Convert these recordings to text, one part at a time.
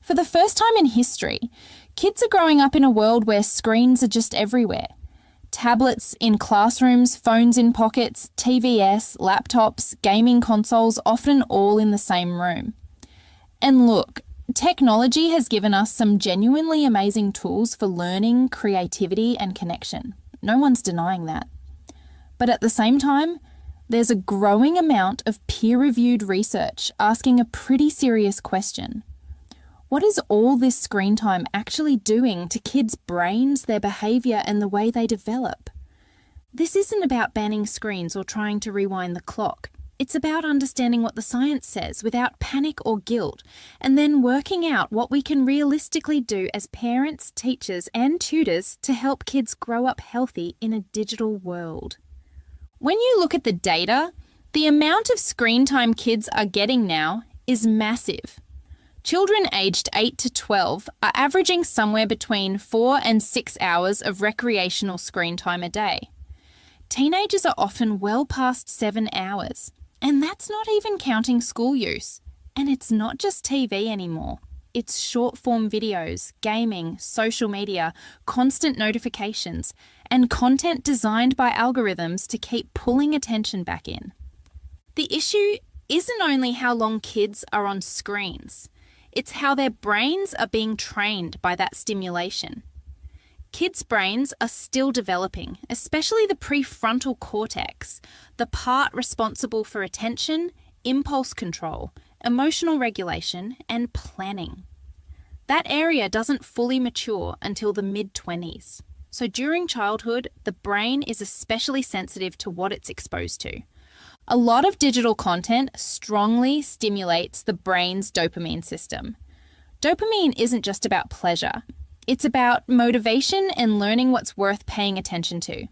For the first time in history, kids are growing up in a world where screens are just everywhere. Tablets in classrooms, phones in pockets, TVS, laptops, gaming consoles, often all in the same room. And look, technology has given us some genuinely amazing tools for learning, creativity, and connection. No one's denying that. But at the same time, there's a growing amount of peer-reviewed research asking a pretty serious question. What is all this screen time actually doing to kids' brains, their behaviour, and the way they develop? This isn't about banning screens or trying to rewind the clock. It's about understanding what the science says without panic or guilt, and then working out what we can realistically do as parents, teachers, and tutors to help kids grow up healthy in a digital world. When you look at the data, the amount of screen time kids are getting now is massive. Children aged 8 to 12 are averaging somewhere between 4 and 6 hours of recreational screen time a day. Teenagers are often well past 7 hours, and that's not even counting school use. And it's not just TV anymore. It's short-form videos, gaming, social media, constant notifications, and content designed by algorithms to keep pulling attention back in. The issue isn't only how long kids are on screens. It's how their brains are being trained by that stimulation. Kids' brains are still developing, especially the prefrontal cortex, the part responsible for attention, impulse control, emotional regulation, and planning. That area doesn't fully mature until the mid-20s. So during childhood, the brain is especially sensitive to what it's exposed to. A lot of digital content strongly stimulates the brain's dopamine system. Dopamine isn't just about pleasure. It's about motivation and learning what's worth paying attention to.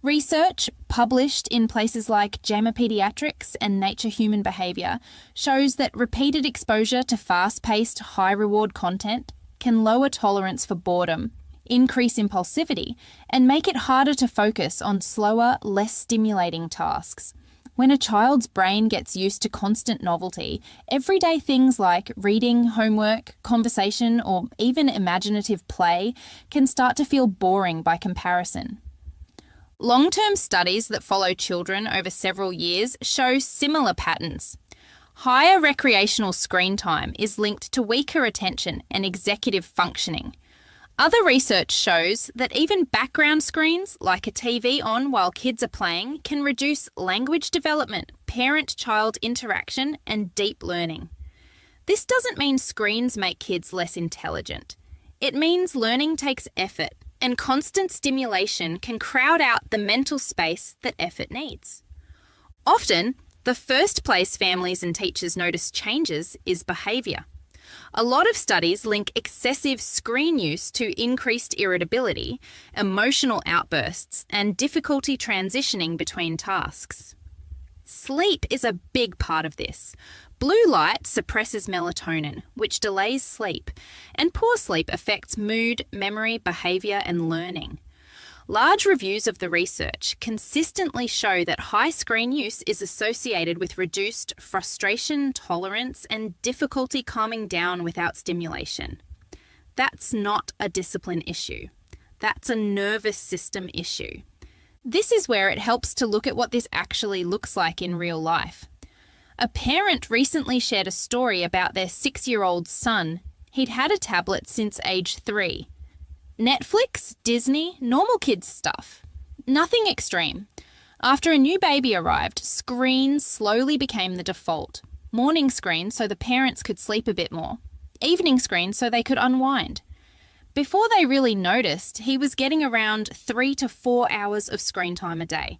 Research published in places like JAMA Pediatrics and Nature Human Behavior shows that repeated exposure to fast-paced, high-reward content can lower tolerance for boredom, increase impulsivity, and make it harder to focus on slower, less stimulating tasks. When a child's brain gets used to constant novelty, everyday things like reading, homework, conversation, or even imaginative play can start to feel boring by comparison. Long-term studies that follow children over several years show similar patterns. Higher recreational screen time is linked to weaker attention and executive functioning. Other research shows that even background screens, like a TV on while kids are playing, can reduce language development, parent-child interaction, and deep learning. This doesn't mean screens make kids less intelligent. It means learning takes effort, and constant stimulation can crowd out the mental space that effort needs. Often, the first place families and teachers notice changes is behaviour. A lot of studies link excessive screen use to increased irritability, emotional outbursts, and difficulty transitioning between tasks. Sleep is a big part of this. Blue light suppresses melatonin, which delays sleep, and poor sleep affects mood, memory, behaviour, and learning. Large reviews of the research consistently show that high screen use is associated with reduced frustration, tolerance, and difficulty calming down without stimulation. That's not a discipline issue. That's a nervous system issue. This is where it helps to look at what this actually looks like in real life. A parent recently shared a story about their 6-year-old son. He'd had a tablet since age 3. Netflix, Disney, normal kids stuff. Nothing extreme. After a new baby arrived, screens slowly became the default. Morning screens so the parents could sleep a bit more. Evening screens so they could unwind. Before they really noticed, he was getting around 3 to 4 hours of screen time a day.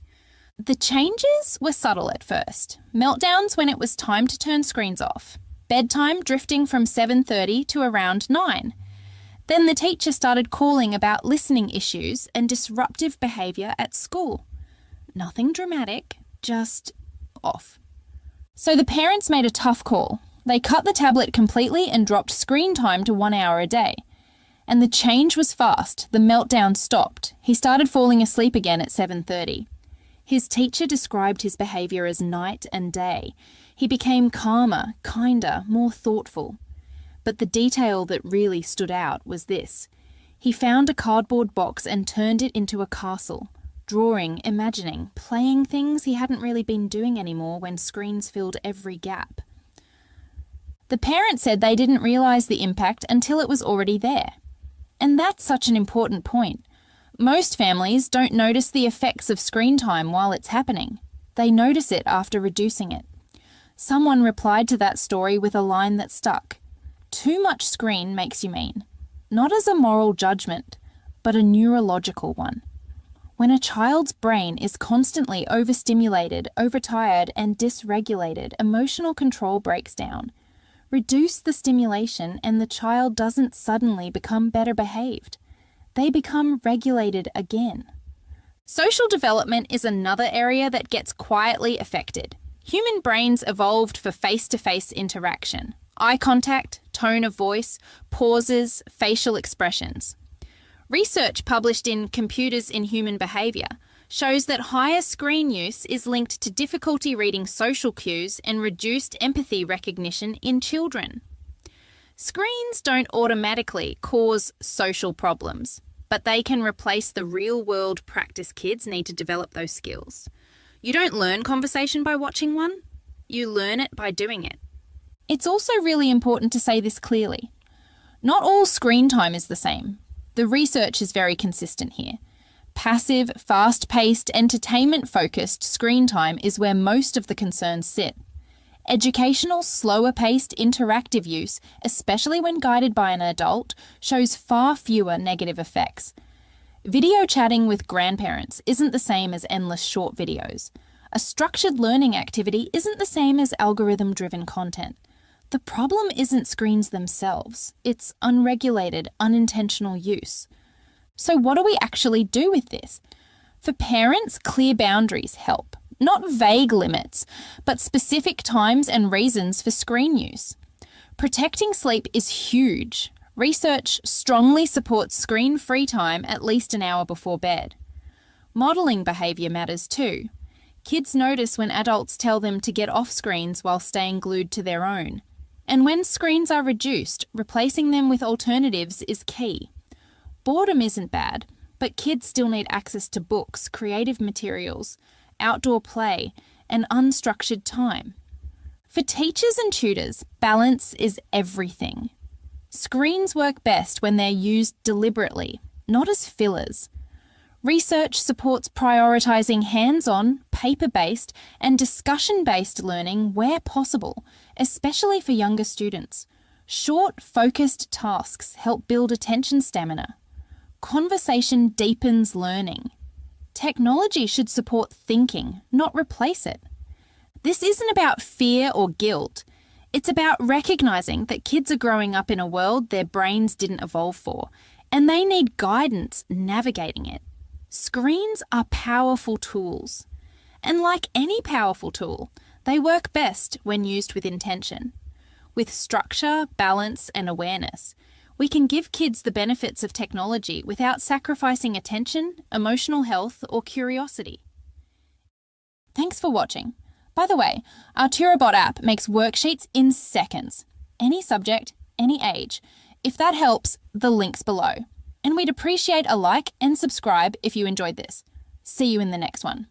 The changes were subtle at first. Meltdowns when it was time to turn screens off. Bedtime drifting from 7:30 to around 9. Then the teacher started calling about listening issues and disruptive behaviour at school. Nothing dramatic, just off. So the parents made a tough call. They cut the tablet completely and dropped screen time to 1 hour a day. And the change was fast. The meltdown stopped. He started falling asleep again at 7:30. His teacher described his behaviour as night and day. He became calmer, kinder, more thoughtful. But the detail that really stood out was this. He found a cardboard box and turned it into a castle, drawing, imagining, playing things he hadn't really been doing anymore when screens filled every gap. The parents said they didn't realise the impact until it was already there. And that's such an important point. Most families don't notice the effects of screen time while it's happening. They notice it after reducing it. Someone replied to that story with a line that stuck. Too much screen makes you mean. Not as a moral judgment, but a neurological one. When a child's brain is constantly overstimulated, overtired, and dysregulated, emotional control breaks down. Reduce the stimulation and the child doesn't suddenly become better behaved. They become regulated again. Social development is another area that gets quietly affected. Human brains evolved for face-to-face interaction. Eye contact, tone of voice, pauses, facial expressions. Research published in Computers in Human Behaviour shows that higher screen use is linked to difficulty reading social cues and reduced empathy recognition in children. Screens don't automatically cause social problems, but they can replace the real-world practice kids need to develop those skills. You don't learn conversation by watching one, you learn it by doing it. It's also really important to say this clearly. Not all screen time is the same. The research is very consistent here. Passive, fast-paced, entertainment-focused screen time is where most of the concerns sit. Educational, slower-paced, interactive use, especially when guided by an adult, shows far fewer negative effects. Video chatting with grandparents isn't the same as endless short videos. A structured learning activity isn't the same as algorithm-driven content. The problem isn't screens themselves, it's unregulated, unintentional use. So what do we actually do with this? For parents, clear boundaries help. Not vague limits, but specific times and reasons for screen use. Protecting sleep is huge. Research strongly supports screen-free time at least an hour before bed. Modelling behaviour matters too. Kids notice when adults tell them to get off screens while staying glued to their own. And when screens are reduced, replacing them with alternatives is key. Boredom isn't bad, but kids still need access to books, creative materials, outdoor play, and unstructured time. For teachers and tutors, balance is everything. Screens work best when they're used deliberately, not as fillers. Research supports prioritising hands-on, paper-based and discussion-based learning where possible, especially for younger students. Short, focused tasks help build attention stamina. Conversation deepens learning. Technology should support thinking, not replace it. This isn't about fear or guilt. It's about recognising that kids are growing up in a world their brains didn't evolve for, and they need guidance navigating it. Screens are powerful tools. And like any powerful tool, they work best when used with intention. With structure, balance, and awareness, we can give kids the benefits of technology without sacrificing attention, emotional health, or curiosity. Thanks for watching. By the way, our Turobot app makes worksheets in seconds. Any subject, any age. If that helps, the link's below. And we'd appreciate a like and subscribe if you enjoyed this. See you in the next one.